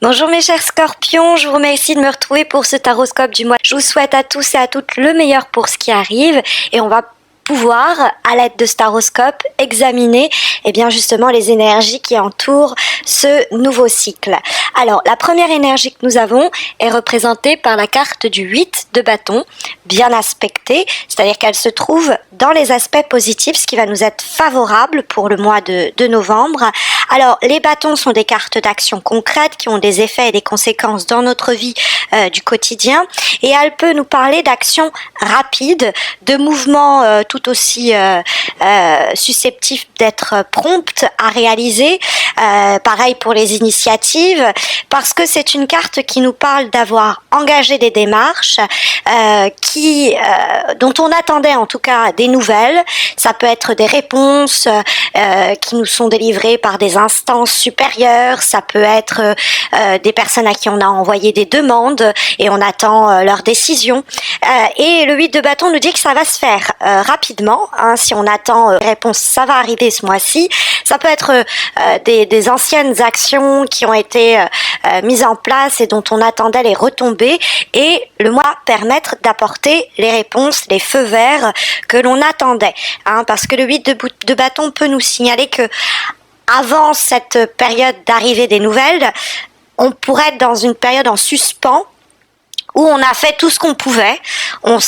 Bonjour mes chers scorpions, je vous remercie de me retrouver pour ce taroscope du mois. Je vous souhaite à tous et à toutes le meilleur pour ce qui arrive et on va pouvoir, à l'aide de ce taroscope, examiner bien justement les énergies qui entourent ce nouveau cycle. Alors, la première énergie que nous avons est représentée par la carte du 8 de bâton, bien aspectée, c'est-à-dire qu'elle se trouve dans les aspects positifs, ce qui va nous être favorable pour le mois de novembre. Alors, les bâtons sont des cartes d'action concrètes qui ont des effets et des conséquences dans notre vie du quotidien, et elle peut nous parler d'actions rapides, de mouvements tout aussi susceptibles d'être promptes à réaliser. Pareil pour les initiatives, parce que c'est une carte qui nous parle d'avoir engagé des démarches dont on attendait en tout cas des nouvelles. Ça peut être des réponses qui nous sont délivrées par des instances supérieures, ça peut être des personnes à qui on a envoyé des demandes et on attend leur décision. Et le 8 de bâton nous dit que ça va se faire rapidement, hein, si on attend réponse, ça va arriver ce mois-ci. Ça peut être des anciennes actions qui ont été mises en place et dont on attendait les retombées, et le mois permettre d'apporter les réponses, les feux verts que l'on attendait, hein, parce que le 8 de bâton peut nous signaler que avant cette période d'arrivée des nouvelles, on pourrait être dans une période en suspens où on a fait tout ce qu'on pouvait. On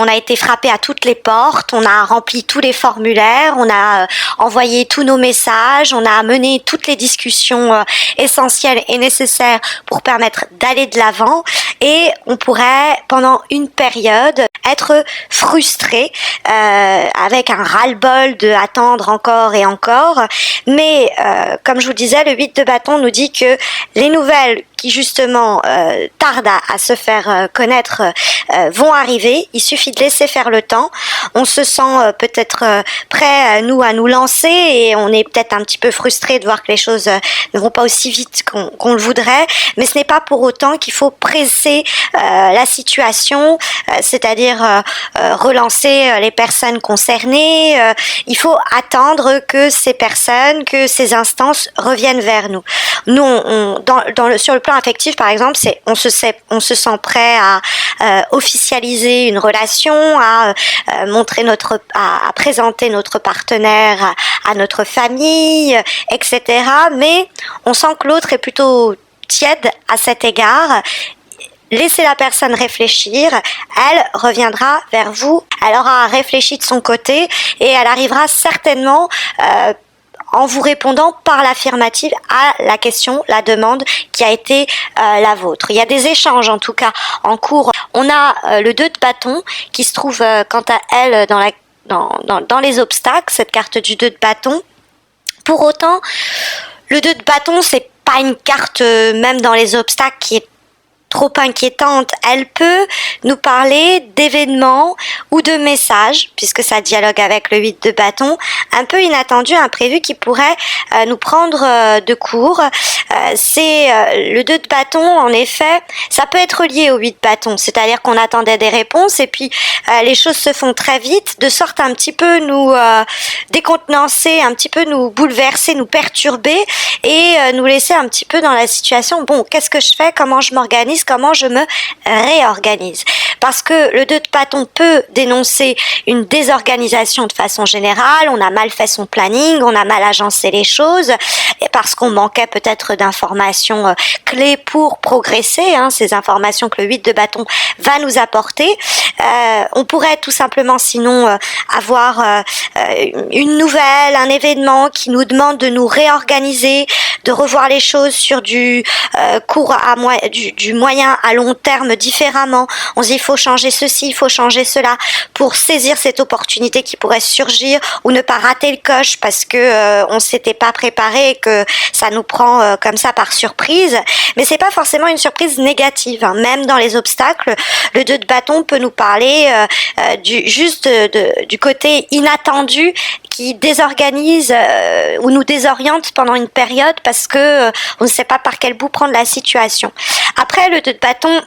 a été frappé à toutes les portes, on a rempli tous les formulaires, on a envoyé tous nos messages, on a mené toutes les discussions essentielles et nécessaires pour permettre d'aller de l'avant, et on pourrait pendant une période être frustré avec un ras-le-bol de attendre encore et encore. Mais comme je vous disais, le 8 de bâton nous dit que les nouvelles qui justement tardent à se faire connaître vont arriver. Il suffit de laisser faire le temps. On se sent peut-être prêt à nous lancer, et on est peut-être un petit peu frustré de voir que les choses ne vont pas aussi vite qu'on le voudrait, mais ce n'est pas pour autant qu'il faut presser la situation, c'est-à-dire relancer les personnes concernées. Il faut attendre que ces personnes, que ces instances reviennent vers nous. Nous, sur le plan affectif, par exemple, on se sent prêt à officialiser une relation, à à présenter notre partenaire à notre famille, etc. Mais on sent que l'autre est plutôt tiède à cet égard. Laissez la personne réfléchir, elle reviendra vers vous, elle aura réfléchi de son côté et elle arrivera certainement en vous répondant par l'affirmative à la question, la demande qui a été la vôtre. Il y a des échanges en tout cas en cours. On a le 2 de bâton qui se trouve quant à elle dans les obstacles, cette carte du 2 de bâton. Pour autant, le 2 de bâton, c'est pas une carte, même dans les obstacles, qui est trop inquiétante. Elle peut nous parler d'événements ou de messages, puisque ça dialogue avec le 8 de bâton, un peu inattendus, imprévus, qui pourraient nous prendre de court. C'est le 2 de bâton, en effet, ça peut être lié au 8 de bâton, c'est-à-dire qu'on attendait des réponses et puis les choses se font très vite, de sorte à un petit peu nous décontenancer, un petit peu nous bouleverser, nous perturber et nous laisser un petit peu dans la situation, bon, qu'est-ce que je fais, comment je m'organise, comment je me réorganise. Parce que le 2 de bâton peut dénoncer une désorganisation de façon générale, on a mal fait son planning, on a mal agencé les choses, et parce qu'on manquait peut-être d'informations clés pour progresser, hein, ces informations que le 8 de bâton va nous apporter. On pourrait tout simplement sinon avoir une nouvelle, un événement qui nous demande de nous réorganiser, de revoir les choses sur du moyen à long terme différemment. On se dit il faut changer ceci, il faut changer cela pour saisir cette opportunité qui pourrait surgir, ou ne pas rater le coche parce que on s'était pas préparé et que ça nous prend comme ça par surprise. Mais c'est pas forcément une surprise négative, hein. Même dans les obstacles, le 2 de bâton peut nous parler du côté inattendu qui désorganise ou nous désoriente pendant une période parce que on ne sait pas par quel bout prendre la situation. Après, le 2 de bâton,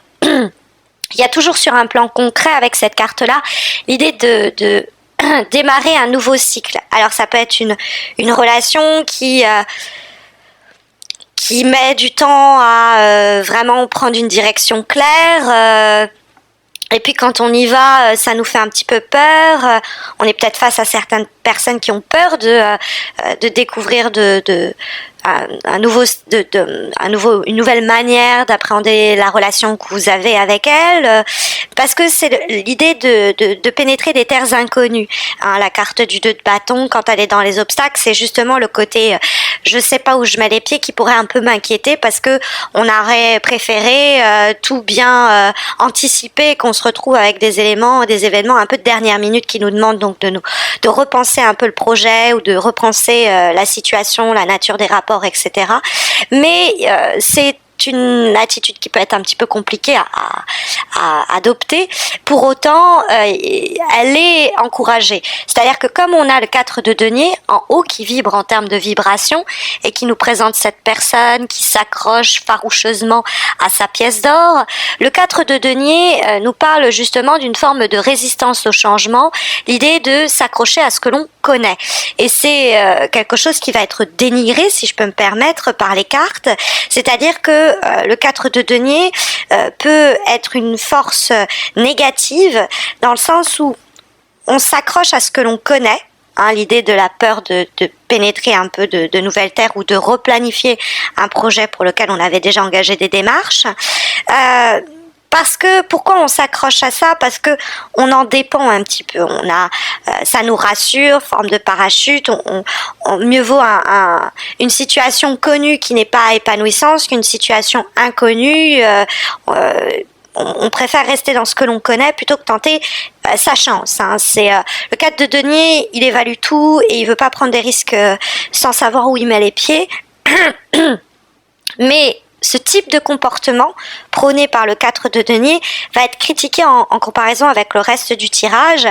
il y a toujours sur un plan concret avec cette carte-là l'idée de démarrer un nouveau cycle. Alors ça peut être une relation qui qui met du temps à vraiment prendre une direction claire. Et puis quand on y va, ça nous fait un petit peu peur. On est peut-être face à certaines personnes qui ont peur de découvrir une nouvelle manière d'appréhender la relation que vous avez avec elle, parce que c'est l'idée de pénétrer des terres inconnues. Hein, la carte du 2 de bâton, quand elle est dans les obstacles, c'est justement le côté je sais pas où je mets les pieds qui pourrait un peu m'inquiéter, parce que on aurait préféré tout bien anticiper, et qu'on se retrouve avec des événements un peu de dernière minute qui nous demandent donc de repenser un peu le projet, ou de repenser la situation, la nature des rapports, etc. Mais c'est une attitude qui peut être un petit peu compliquée à adopter. Pour autant, elle est encouragée. C'est-à-dire que comme on a le 4 de denier en haut qui vibre en termes de vibration et qui nous présente cette personne qui s'accroche faroucheusement à sa pièce d'or, le 4 de denier nous parle justement d'une forme de résistance au changement, l'idée de s'accrocher à ce que l'on connaît. Et c'est quelque chose qui va être dénigré, si je peux me permettre, par les cartes. C'est-à-dire que le 4 de denier peut être une force négative, dans le sens où on s'accroche à ce que l'on connaît. Hein, l'idée de la peur de pénétrer un peu de nouvelles terres, ou de replanifier un projet pour lequel on avait déjà engagé des démarches. Parce que pourquoi on s'accroche à ça? Parce que on en dépend un petit peu. Ça nous rassure, forme de parachute. Mieux vaut une situation connue qui n'est pas épanouissante qu'une situation inconnue. On préfère rester dans ce que l'on connaît plutôt que tenter sa chance. Hein. C'est le 4 de denier, il évalue tout et il veut pas prendre des risques sans savoir où il met les pieds. Mais ce type de comportement prôné par le 4 de denier va être critiqué en comparaison avec le reste du tirage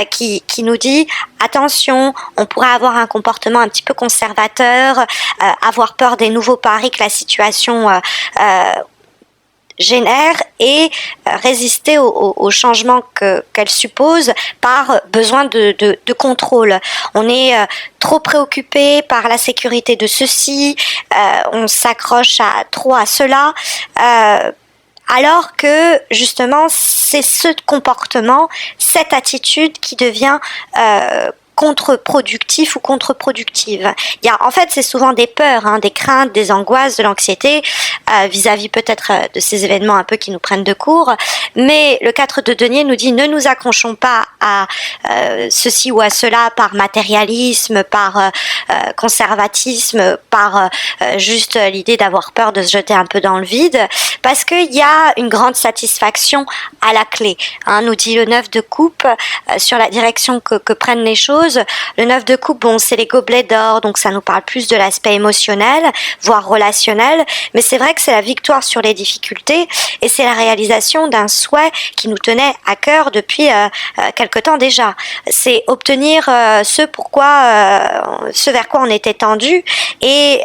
qui nous dit attention, on pourrait avoir un comportement un petit peu conservateur, avoir peur des nouveaux paris que la situation génère, et résister au changement qu'elle suppose par besoin de contrôle. On est trop préoccupé par la sécurité de ceci, on s'accroche trop à cela, alors que justement c'est ce comportement, cette attitude qui devient contre-productif ou contre-productive. En fait, c'est souvent des peurs, hein, des craintes, des angoisses, de l'anxiété vis-à-vis peut-être de ces événements un peu qui nous prennent de court. Mais le 4 de denier nous dit ne nous accrochons pas à ceci ou à cela par matérialisme, par conservatisme, par juste l'idée d'avoir peur de se jeter un peu dans le vide, parce qu'il y a une grande satisfaction à la clé. Hein, nous dit le 9 de coupe sur la direction que prennent les choses. Le 9 de coupe, bon, c'est les gobelets d'or, donc ça nous parle plus de l'aspect émotionnel, voire relationnel, mais c'est vrai que c'est la victoire sur les difficultés, et c'est la réalisation d'un souhait qui nous tenait à cœur depuis quelque temps déjà. C'est obtenir ce vers quoi on était tendu, et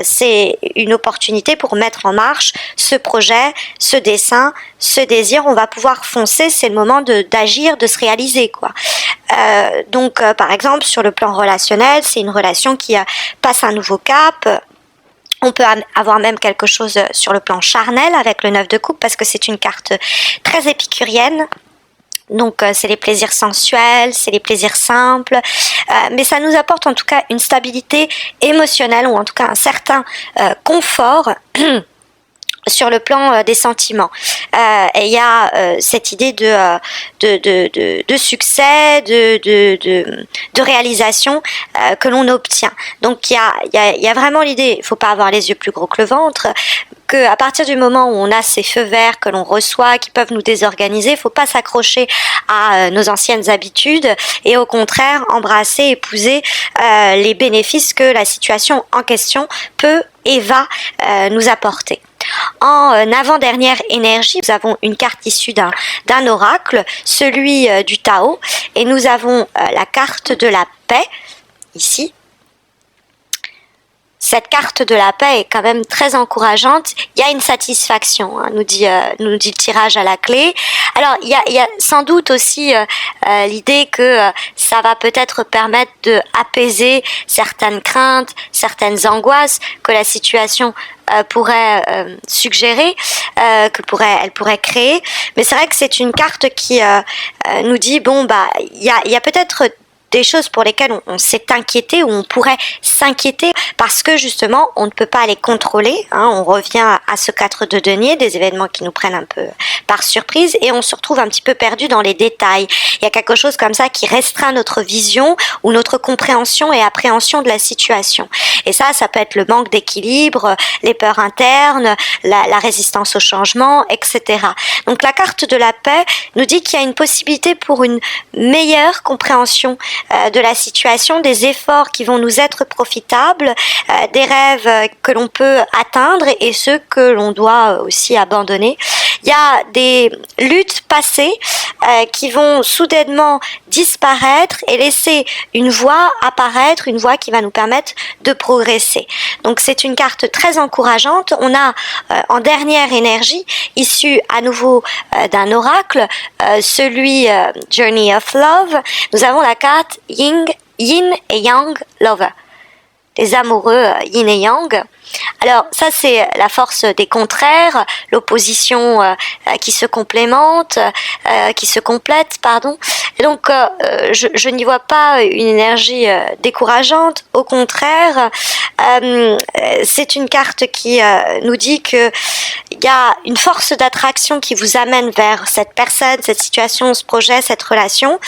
c'est une opportunité pour mettre en marche ce projet, ce dessein, ce désir. On va pouvoir foncer, c'est le moment d'agir, de se réaliser, quoi. Donc par exemple sur le plan relationnel, c'est une relation qui passe un nouveau cap. On peut avoir même quelque chose sur le plan charnel avec le 9 de coupe, parce que c'est une carte très épicurienne. Donc c'est les plaisirs sensuels, c'est les plaisirs simples, mais ça nous apporte en tout cas une stabilité émotionnelle, ou en tout cas un certain confort sur le plan des sentiments. Et il y a cette idée de succès, de réalisation que l'on obtient. Donc il y a vraiment l'idée, il faut pas avoir les yeux plus gros que le ventre, que à partir du moment où on a ces feux verts que l'on reçoit, qui peuvent nous désorganiser, il faut pas s'accrocher à nos anciennes habitudes, et au contraire embrasser, épouser les bénéfices que la situation en question peut et va nous apporter. En avant-dernière énergie, nous avons une carte issue d'un oracle, celui du Tao, et nous avons la carte de la paix, ici. Cette carte de la paix est quand même très encourageante. Il y a une satisfaction, hein, nous dit le tirage à la clé. Alors, il y a sans doute aussi l'idée que ça va peut-être permettre de apaiser certaines craintes, certaines angoisses que la situation pourrait suggérer, elle pourrait créer. Mais c'est vrai que c'est une carte qui nous dit bon bah il y a peut-être des choses pour lesquelles on s'est inquiété ou on pourrait s'inquiéter parce que justement on ne peut pas les contrôler, hein. On revient à ce 4 de denier, des événements qui nous prennent un peu par surprise et on se retrouve un petit peu perdu dans les détails. Il y a quelque chose comme ça qui restreint notre vision ou notre compréhension et appréhension de la situation. Et ça peut être le manque d'équilibre, les peurs internes, la résistance au changement, etc. Donc la carte de la paix nous dit qu'il y a une possibilité pour une meilleure compréhension de la situation, des efforts qui vont nous être profitables, des rêves que l'on peut atteindre et ceux que l'on doit aussi abandonner. Il y a des luttes passées qui vont soudainement disparaître et laisser une voie apparaître, une voie qui va nous permettre de progresser. Donc c'est une carte très encourageante. On a en dernière énergie, issue à nouveau d'un oracle, celui Journey of Love, nous avons la carte Yin et Yang Lover, les amoureux yin et yang. Alors ça c'est la force des contraires, l'opposition qui se complémente, qui se complète, pardon. Et donc je n'y vois pas une énergie décourageante, au contraire, c'est une carte qui nous dit que il y a une force d'attraction qui vous amène vers cette personne, cette situation, ce projet, cette relation.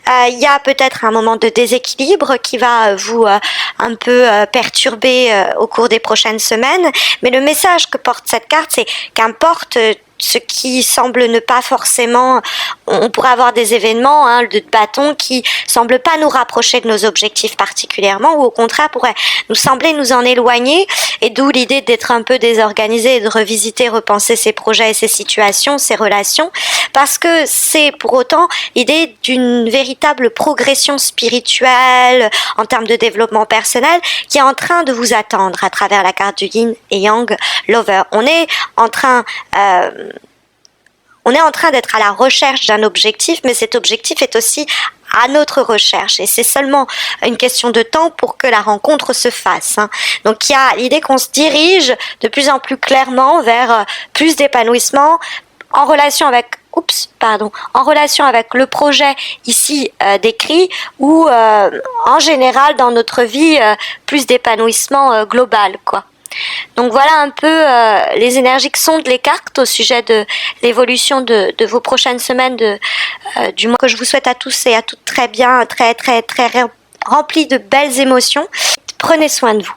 Il y a peut-être un moment de déséquilibre qui va vous un peu perturber au cours des prochaines semaines, mais le message que porte cette carte, c'est qu'importe ce qui semble ne pas forcément, on pourrait avoir des événements de bâton qui semblent pas nous rapprocher de nos objectifs particulièrement ou au contraire pourraient nous sembler nous en éloigner, et d'où l'idée d'être un peu désorganisé et de revisiter, repenser ses projets et ses situations, ses relations, parce que c'est pour autant l'idée d'une véritable progression spirituelle en termes de développement personnel qui est en train de vous attendre à travers la carte du Yin et Yang Lover. On est en train d'être à la recherche d'un objectif, mais cet objectif est aussi à notre recherche et c'est seulement une question de temps pour que la rencontre se fasse. Donc il y a l'idée qu'on se dirige de plus en plus clairement vers plus d'épanouissement en relation avec le projet ici décrit ou en général dans notre vie plus d'épanouissement global, quoi. Donc voilà un peu les énergies que sondent les cartes au sujet de l'évolution de vos prochaines semaines du mois, que je vous souhaite à tous et à toutes très bien, très très très rempli de belles émotions. Prenez soin de vous.